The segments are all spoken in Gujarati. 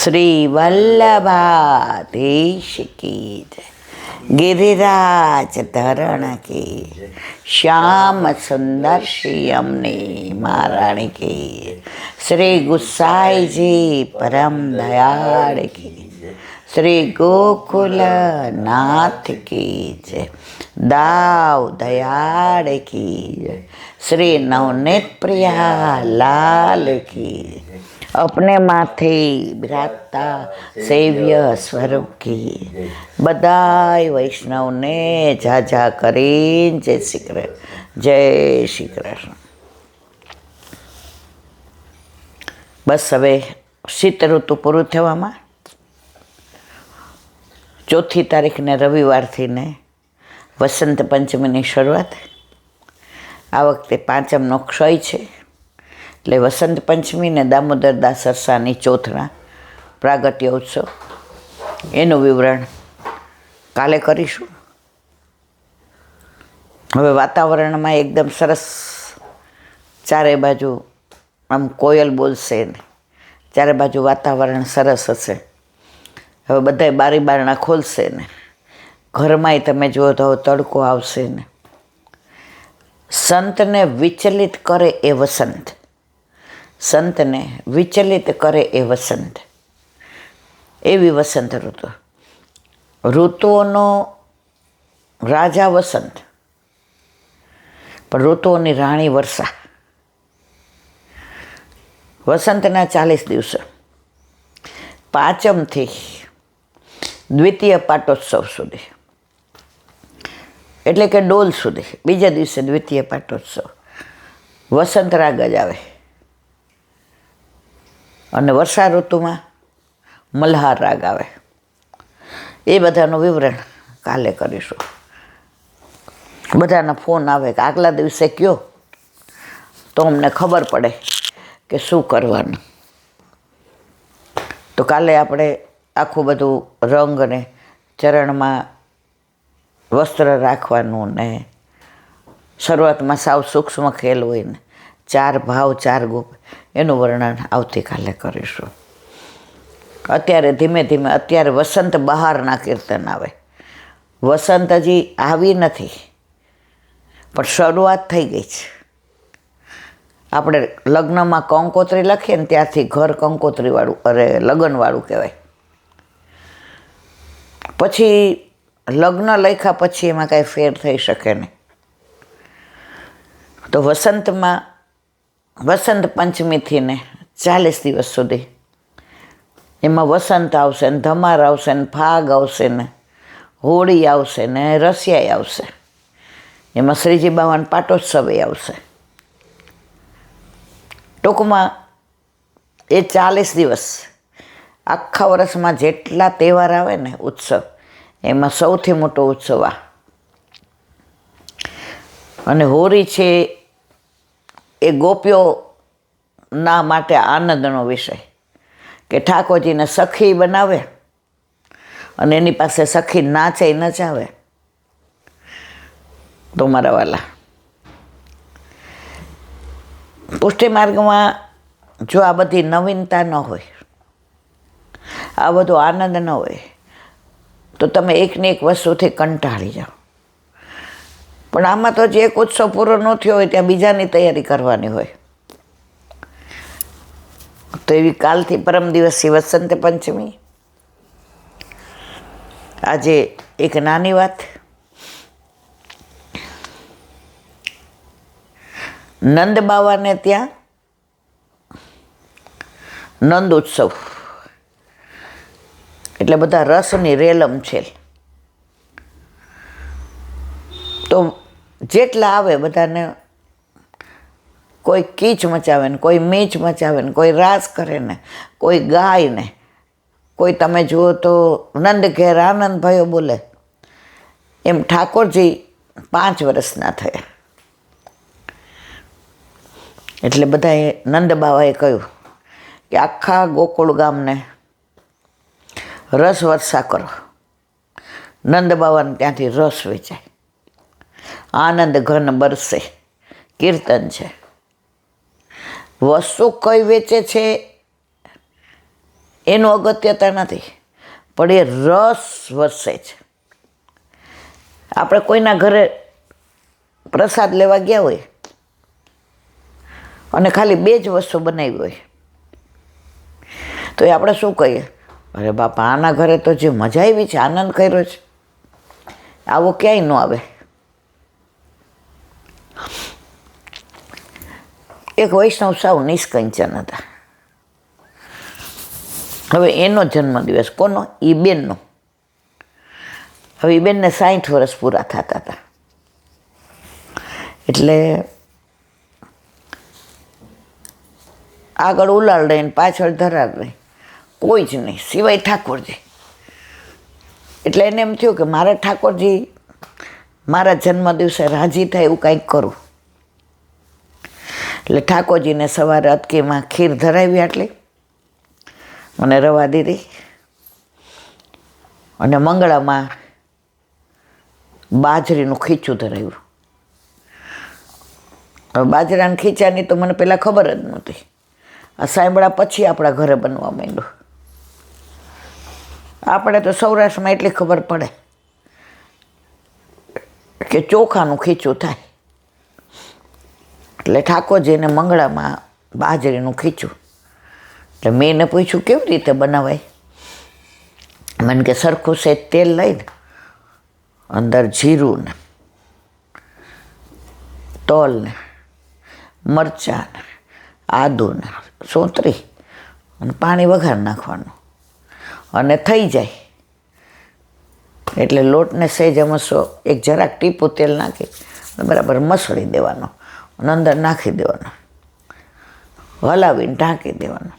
શ્રી વલ્લભાધીશ કી જય, गिरिराज धरण की, श्याम सुंदर श्री अमनी महारानी की, श्री गुसाई जी परम दयाल की, श्री गोकुल नाथ की जय, दाव दयाल की जय, श्री नवनीत प्रिया लाल की, अपने माथे बिराजता सेव्य स्वरूप की, बधाई वैष्णव ने जाजा करीन जय श्री कृष्ण, जय श्री कृष्ण। बस हवे शीत ऋतु पूરું થવામાં 4 તારીખને રવિવારથી ને વસંત પંચમીની શરૂઆત। આ વખતે પાંચમનો ક્ષય છે એટલે વસંત પંચમી ને દામોદર દાસ સરસાની ચોથના પ્રાગટ્ય ઉત્સવ એનું વિવરણ કાલે કરીશું। હવે વાતાવરણમાં એકદમ સરસ ચારે બાજુ આમ કોયલ બોલશે ને ચારે બાજુ વાતાવરણ સરસ હશે। હવે બધાય બારી બારણા ખોલશે ને ઘરમાંય તમે જુઓ તો તડકો આવશે ને। સંતને વિચલિત કરે એ વસંત, સંતને વિચલિત કરે એ વસંત, એવી વસંત ઋતુ। ઋતુઓનો રાજા વસંત પણ ઋતુઓની રાણી વર્ષા। વસંતના 40 દિવસો પાંચમથી દ્વિતીય પાટોત્સવ સુધી એટલે કે ડોલ સુધી, બીજા દિવસે દ્વિતીય પાટોત્સવ વસંત રાગ જ આવે અને વર્ષા ઋતુમાં મલ્હાર રાગ આવે। એ બધાનું વિવરણ કાલે કરીશું। બધાના ફોન આવે કે આગલા દિવસે કયો તો અમને ખબર પડે કે શું કરવાનું। તો કાલે આપણે આખું બધું રંગ ને ચરણમાં વસ્ત્ર રાખવાનું ને શરૂઆતમાં સાવ સૂક્ષ્મ ખેલ હોય ને 4 ભાવ 4 ગોપ એનું વર્ણન આવતીકાલે કરીશું। અત્યારે ધીમે ધીમે અત્યારે વસંત બહારના કીર્તન આવે। વસંત હજી આવી નથી પણ શરૂઆત થઈ ગઈ છે। આપણે લગ્નમાં કંકોત્રી લખીએ ને ત્યારથી ઘર કંકોત્રીવાળું લગ્નવાળું કહેવાય। પછી લગ્ન લખ્યા પછી એમાં કાંઈ ફેર થઈ શકે નહીં। તો વસંતમાં વસંત પંચમીથી ને 40 દિવસ સુધી એમાં વસંત આવશે ને ધમાર આવશે ને ફાગ આવશે ને હોળી આવશે ને રસિયાઈ આવશે, એમાં શ્રીજી બાવાના પાટોત્સવે આવશે। ટૂંકમાં એ 40 દિવસ આખા વર્ષમાં જેટલા તહેવાર આવે ને ઉત્સવ એમાં સૌથી મોટો ઉત્સવ આ। અને હોળી છે એ ગોપીઓના માટે આનંદનો વિષય કે ઠાકોરજીને સખી બનાવે અને એની પાસે સખી નાચે નચાવે। તો મારા વાલા પુષ્ટિ માર્ગમાં જો આ બધી નવીનતા ન હોય, આ બધો આનંદ ન હોય તો તમે એકની એક વસ્તુથી કંટાળી જાઓ। પણ આમાં તો જે એક ઉત્સવ પૂરો ન થયો હોય ત્યાં બીજાની તૈયારી કરવાની હોય। તો એવી કાલથી પરમ દિવસથી વસંત પંચમી। આજે એક નાની વાત, નંદ બાવાને ત્યાં નંદ ઉત્સવ એટલે બધા રસની રેલમ છે। તો જેટલા આવે બધાને કોઈ કીચ મચાવે ને કોઈ મીચ મચાવે ને કોઈ રાસ કરે ને કોઈ ગાય ને કોઈ તમે જુઓ તો નંદ ઘેર આનંદ ભયો બોલે। એમ ઠાકોરજી 5 વર્ષના થયા એટલે બધાએ નંદ બાવાએ કહ્યું કે આખા ગોકુળ ગામને રસ વર્ષા કરો। નંદ બાવાને ત્યાંથી રસ વેચાય, આનંદ ઘન બરસે, કીર્તન છે। વસ્તુ કઈ વેચે છે એનું અગત્યતા નથી, પણ એ રસ વરસે છે. આપણે કોઈના ઘરે પ્રસાદ લેવા ગયા હોય અને ખાલી 2 જ વસ્તુ બનાવી હોય તો એ આપણે શું કહીએ? અરે બાપા, આના ઘરે તો જે મજા આવી છે, આનંદ કર્યો છે, આવો ક્યાંય ન આવે. એક વૈષ્ણવ સાવ નિષ્કંચન હતા. હવે એનો જન્મદિવસ કોનો? એ બેનનો. હવે એ બેનને 60 વર્ષ પૂરા થતા હતા. એટલે આગળ ઉલાળ રહીને પાછળ ધરાર રહી, કોઈ જ નહીં સિવાય ઠાકોરજી. એટલે એને એમ થયું કે મારે ઠાકોરજી મારા જન્મદિવસે રાજી થાય એવું કંઈક કરું. એટલે ઠાકોરજીને સવારે અટકીમાં ખીર ધરાવી આટલી અને રવા દીધી, અને મંગળામાં બાજરીનું ખીચું ધરાવ્યું. હવે બાજરાના ખીચાની તો મને પહેલાં ખબર જ નહોતી. આ સાંભળ્યા પછી આપણા ઘરે બનવા માંડ્યું. આપણે તો સૌરાષ્ટ્રમાં એટલી ખબર પડે કે ચોખાનું ખીચું થાય. એટલે ઠાકોરજીને મંગળામાં બાજરીનું ખીચું. એટલે મેં એને પૂછ્યું કેવી રીતે બનાવાય? મને કે સરખું સેજ તેલ લઈને અંદર જીરું ને તલ ને મરચાં ને આદું ને સોંતરી અને પાણી વઘાર નાખવાનું, અને થઈ જાય એટલે લોટને સહેજ મસો એક જરાક ટીપું તેલ નાખી બરાબર મસળી દેવાનો અને અંદર નાખી દેવાનો, હલાવીને ઢાંકી દેવાનો.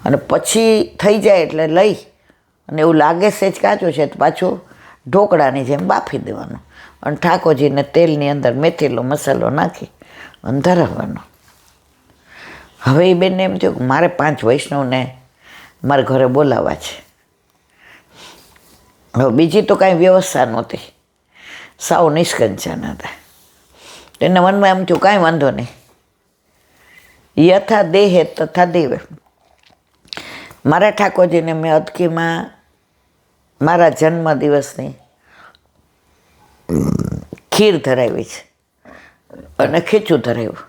અને પછી થઈ જાય એટલે લઈ અને એવું લાગે સહેજ કાચું છે તો પાછું ઢોકળાની જેમ બાફી દેવાનું, અને ઠાકોરજીને તેલની અંદર મેથીલો મસાલો નાખી અને ધરાવવાનો. હવે એ બેનને એમ થયું કે મારે 5 વૈષ્ણવને મારા ઘરે બોલાવવા છે. હવે બીજી તો કાંઈ વ્યવસ્થા નહોતી, સાવ નિષ્કંચન હતા. એને મનમાં એમ થયું કાંઈ વાંધો નહીં, યથા દેહે તથા દેવે. મારા ઠાકોરજીને મેં અટકીમાં મારા જન્મદિવસની ખીર ધરાવી છે અને ખીચું ધરાવ્યું,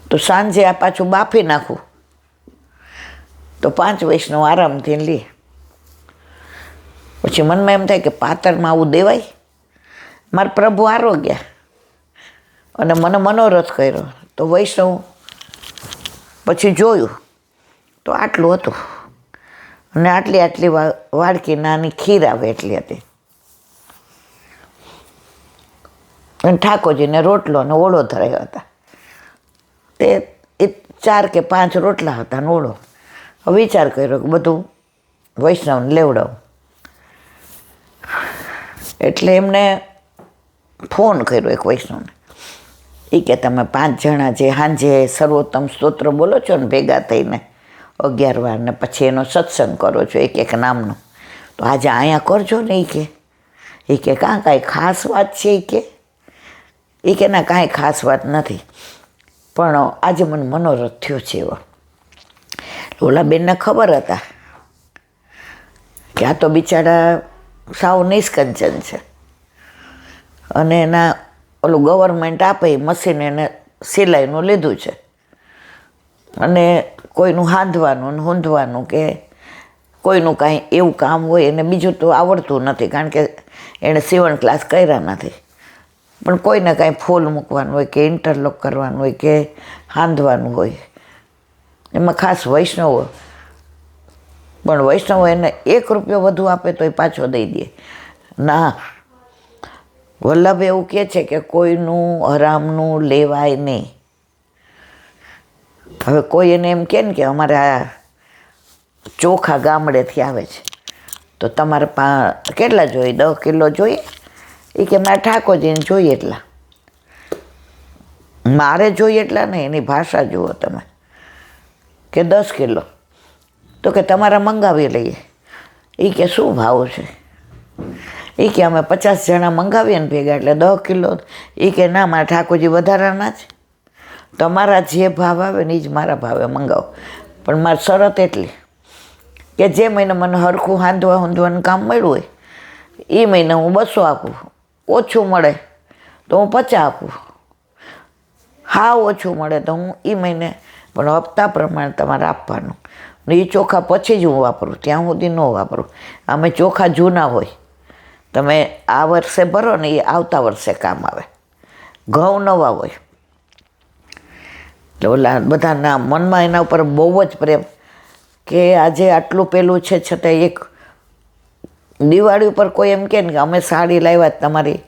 તો સાંજે આ પાછું બાફી નાખું તો 5 વૈષ્ણવ આરામથી લે. પછી મનમાં એમ થાય કે પાતળમાં આવું દેવાય? મારા પ્રભુ આરોગ્યા અને મને મનોરથ કર્યો તો વૈષ્ણવ પછી જોયું તો આટલું હતું, અને આટલી વાડકી નાની ખીર આવે એટલી હતી. અને ઠાકોરજીને રોટલો અને ઓળો ધરાવ્યા હતા. તે 4 કે 5 રોટલા હતા ને ઓળો. વિચાર કર્યો કે બધું વૈષ્ણવને લેવડાવું. એટલે એમને ફોન કર્યો એક વૈષ્ણવને. એ કે તમે 5 જણા જે સાંજે સર્વોત્તમ સ્તોત્ર બોલો છો ને ભેગા થઈને 11 વાર, ને પછી એનો સત્સંગ કરો છો એક નામનો, તો આજે અહીંયા કરજો ને. એ કે કાં કાંઈ ખાસ વાત છે? એ કે ના કાંઈ ખાસ વાત નથી, પણ આજે મને મનોરથ થયો છે એવો. ઓલા બેનને ખબર હતા કે આ તો બિચારા સાવ નિષ્કંચન છે, અને એના ઓલું ગવર્મેન્ટ આપે મશીન એને સિલાઈનું લીધું છે, અને કોઈનું હાંધવાનું ને હૂંધવાનું કે કોઈનું કાંઈ એવું કામ હોય એને બીજું તો આવડતું નથી, કારણ કે એણે સીવણ ક્લાસ કર્યા નથી. પણ કોઈને કાંઈ ફૂલ મૂકવાનું હોય કે ઇન્ટરલોક કરવાનું હોય કે હાંધવાનું હોય, એમાં ખાસ વૈષ્ણવો. પણ વૈષ્ણવો એને 1 રૂપિયો વધુ આપે તો એ પાછો દઈ દે. ના, વલ્લભ એવું કહે છે કે કોઈનું હરામનું લેવાય નહીં. હવે કોઈ એને એમ કહે ને કે અમારે આ ચોખા ગામડેથી આવે છે તો તમારે કેટલા જોઈએ? 10 કિલો જોઈએ? એ કે મારે ઠાકોરજીને જોઈએ એટલા. મારે જોઈએ એટલા નહીં, એની ભાષા જુઓ તમે કે 10 કિલો. તો કે તમારે મંગાવી લઈએ. એ કે શું ભાવ છે? એ કે અમે 50 જણા મંગાવીએ ને ભેગા એટલે 10 કિલો. એ કે ના, મારા ઠાકોરજી વધારાના છે, તમારા જે ભાવ આવે ને એ જ મારા ભાવે મંગાવો. પણ મારી શરત એટલી કે જે મહિને મને હરખું હાંધવાનું કામ મળ્યું હોય એ મહિને હું 200 આપું, ઓછું મળે તો હું 50 આપું, હા ઓછું મળે તો હું એ મહિને પણ હપ્તા પ્રમાણે તમારે આપવાનું. એ ચોખા પછી જ હું વાપરું, ત્યાં સુધી ન વાપરું. આમે ચોખા જૂના હોય, તમે આ વર્ષે ભરો ને એ આવતા વર્ષે કામ આવે. ઘઉં નવા હોય. એટલે ઓલા બધાના મનમાં એના ઉપર બહુ જ પ્રેમ કે આજે આટલું પેલું છે છતાં એક દિવાળી ઉપર કોઈ એમ કહે ને કે અમે સાડી લાવ્યા તમારી,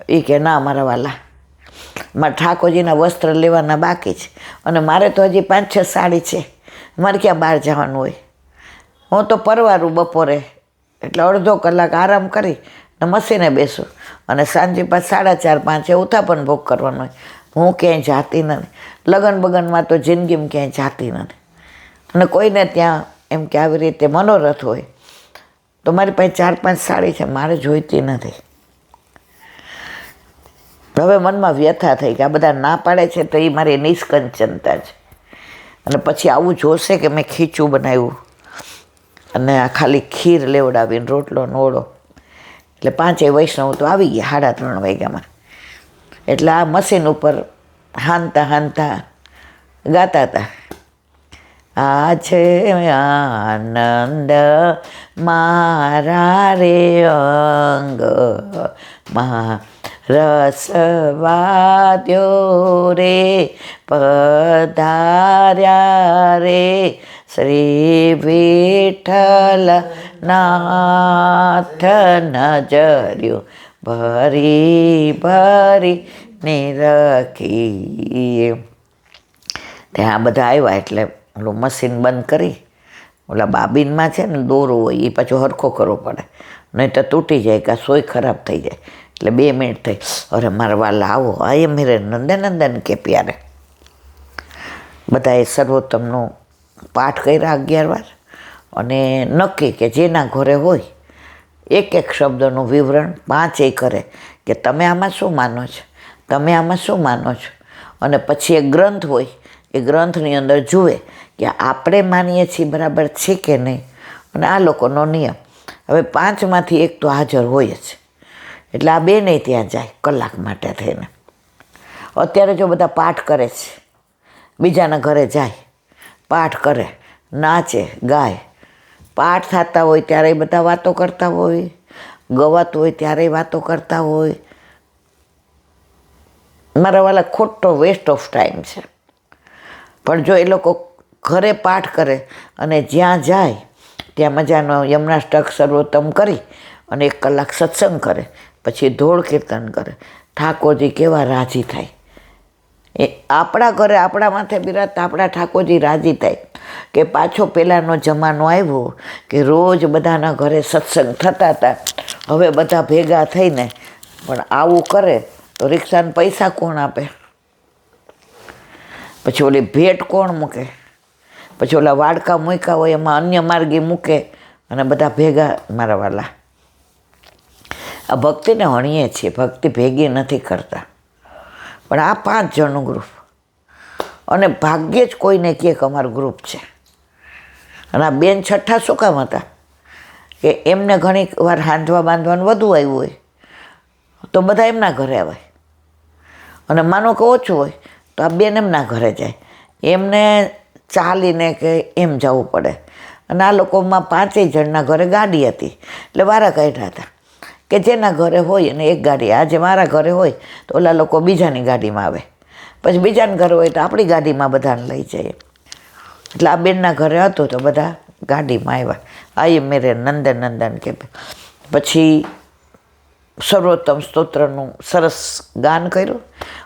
એ કે ના મારા વાલા, મારા ઠાકોરજીના વસ્ત્ર લેવાના બાકી છે અને મારે તો હજી 5-6 સાડી છે, મારે ક્યાં બહાર જવાનું હોય. હું તો પરવારું બપોરે એટલે અડધો કલાક આરામ કરી ને મશીને બેસું અને સાંજે પાછ 4:30-5 ઉથાપન ભોગ કરવાનો હોય. હું ક્યાંય જાતી નથી, લગ્ન બગનમાં તો જિંદગીમાં ક્યાંય જાતી નથી. અને કોઈને ત્યાં એમ કે આવી રીતે મનોરથ હોય તો મારી પાસે 4-5 સાડી છે, મારે જોઈતી નથી. હવે મનમાં વ્યથા થઈ કે આ બધા ના પાડે છે તો એ મારી નિષ્કંચનતા છે. અને પછી આવું જોશે કે મેં ખીચું બનાવ્યું અને આ ખાલી ખીર લેવડાવીને રોટલો નોળો, એટલે 5 વૈષ્ણવ તો આવી ગયા 3:30 વાગ્યામાં. એટલે આ મશીન ઉપર હાંતા ગાતા હતા, આ છે આનંદ મારા રે અંગમાં, રસવાદ્યો રે પધાર્યા રે શ્રી વિઠ્ઠલ નાથ નજર્યું ભરી નિરખી. ત્યાં બધા આવ્યા એટલે ઓલું મશીન બંધ કરી, ઓલા બાબીનમાં છે ને દોરો હોય એ પાછો હરખો કરવો પડે, નહીં તો તૂટી જાય કાં સોય ખરાબ થઈ જાય. એટલે 2 મિનિટ થઈ, અરે મારા વાલા આવો, આયે મેરે નંદન કે પ્યારે. બધાએ સર્વોત્તમનો પાઠ કર્યા 11 વાર અને નક્કી કે જેના ઘરે હોય એક શબ્દનું વિવરણ 5 કરે કે તમે આમાં શું માનો છો, તમે આમાં શું માનો છો. અને પછી એક ગ્રંથ હોય, એ ગ્રંથની અંદર જુએ કે આપણે માનીએ છીએ બરાબર છે કે નહીં. અને આ લોકોનો નિયમ, હવે 5માંથી 1 તો હાજર હોય જ. એટલે આ 2 નહીં ત્યાં જાય કલાક માટે થઈને. અત્યારે જો બધા પાઠ કરે છે, બીજાના ઘરે જાય, પાઠ કરે, નાચે ગાય, પાઠ થતા હોય ત્યારે બધા વાતો કરતા હોય, ગવાતું હોય ત્યારે વાતો કરતા હોય. મારા વાલા ખોટો વેસ્ટ ઓફ ટાઈમ છે. પણ જો એ લોકો ઘરે પાઠ કરે અને જ્યાં જાય ત્યાં મજાનો યમનાષ્ટક સર્વોત્તમ કરી અને 1 કલાક સત્સંગ કરે, પછી ધોળ કીર્તન કરે, ઠાકોરજી કેવા રાજી થાય. એ આપણા ઘરે આપણા માથે બિરાજતા આપણા ઠાકોરજી રાજી થાય કે પાછો પહેલાંનો જમાનો આવ્યો કે રોજ બધાના ઘરે સત્સંગ થતા હતા. હવે બધા ભેગા થઈને પણ આવું કરે તો રિક્ષાના પૈસા કોણ આપે, પછી ઓલી ભેટ કોણ મૂકે, પછી ઓલા વાડકા મૂક્યા હોય એમાં અન્ય માર્ગી મૂકે અને બધા ભેગા. મારા વાલા આ ભક્તિને હણીએ છીએ, ભક્તિ ભેગી નથી કરતા. પણ આ 5 જણનું ગ્રુપ, અને ભાગ્યે જ કોઈને કહે કે અમારું ગ્રુપ છે. અને આ બેન છઠ્ઠા શું કામ હતા કે એમને ઘણી વાર હાંધવા બાંધવાનું વધુ આવ્યું હોય તો બધા એમના ઘરે આવે, અને માનો કે ઓછું હોય તો આ બેન એમના ઘરે જાય. એમને ચાલીને કે એમ જવું પડે. અને આ લોકોમાં 5 જણના ઘરે ગાડી હતી એટલે વારા કાઢ્યા હતા કે જેના ઘરે હોય એને 1 ગાડી. આજે મારા ઘરે હોય તો ઓલા લોકો બીજાની ગાડીમાં આવે, પછી બીજાના ઘરે હોય તો આપણી ગાડીમાં બધાને લઈ જઈએ. એટલે આ બેનના ઘરે હતું તો બધા ગાડીમાં આવ્યા. આયે મેરે નંદન કે. પછી સર્વોત્તમ સ્તોત્રનું સરસ ગાન કર્યું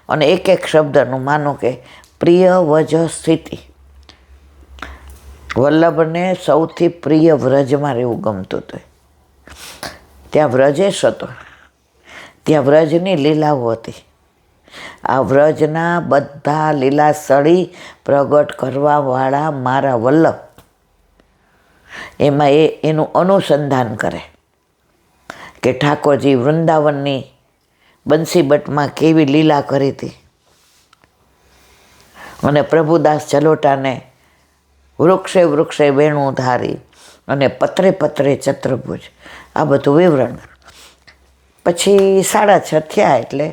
અને 1 શબ્દનું માનો કે પ્રિય વજ સ્થિતિ. વલ્લભને સૌથી પ્રિય વ્રજમાં રહેવું ગમતું હતું. ત્યાં વ્રજેશ હતો, ત્યાં વ્રજની લીલાઓ હતી. આ વ્રજના બધા લીલા સળી પ્રગટ કરવાવાળા મારા વલ્લભ, એમાં એનું અનુસંધાન કરે કે ઠાકોરજી વૃંદાવનની બંસીબટમાં કેવી લીલા કરી હતી. અને પ્રભુદાસ જલોટાને વૃક્ષે વૃક્ષે વેણું ધારી અને પત્રે પત્રે ચતુર્ભુજ, આ બધું વિવરણ. પછી 6:30 થયા એટલે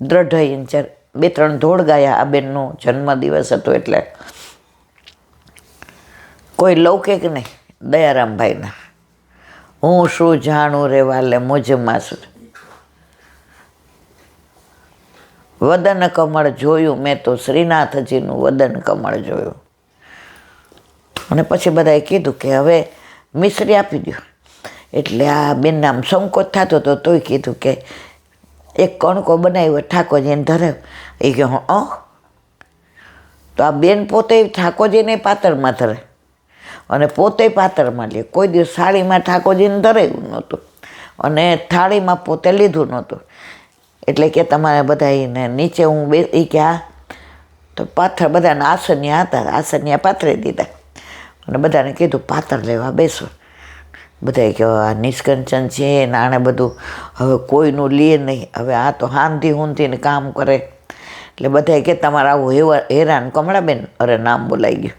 દ્રઢ ઇંચર 2-3 ધોળ ગાયા. આ બેનનો જન્મદિવસ હતો એટલે કોઈ લૌકિક નહીં, દયારામભાઈના. હું શું જાણું રે વાલે મુજમાં શું, વદન કમળ જોયું મેં તો, શ્રીનાથજીનું વદન કમળ જોયું. અને પછી બધાએ કીધું કે હવે મિશ્રી આપી દો. એટલે આ બેનને આમ સંકોચ થતો હતો, તોય કીધું કે એક કણકો બનાવ્યો ઠાકોરજીને ધરે. એ કે તો આ બેન પોતે ઠાકોરજીને પાતળમાં ધરે અને પોતે પાતળમાં લે. કોઈ દિવસ થાળીમાં ઠાકોરજીને ધરાયું નહોતું અને થાળીમાં પોતે લીધું નહોતું. એટલે કે તમારે બધા નીચે હું એ કે આ તો પાથર બધાને આસન્યા હતા, આસન્યા પાથરી દીધા અને બધાને કીધું પાથર લેવા બેસો. બધાએ કે આ નિષ્કંચન છે ને આણે બધું હવે કોઈનું લે નહીં, હવે આ તો હાંધી ઊંધીને કામ કરે. એટલે બધાએ કે તમારે આવું હેરાન કમળાબેન, અરે નામ બોલાઈ ગયું.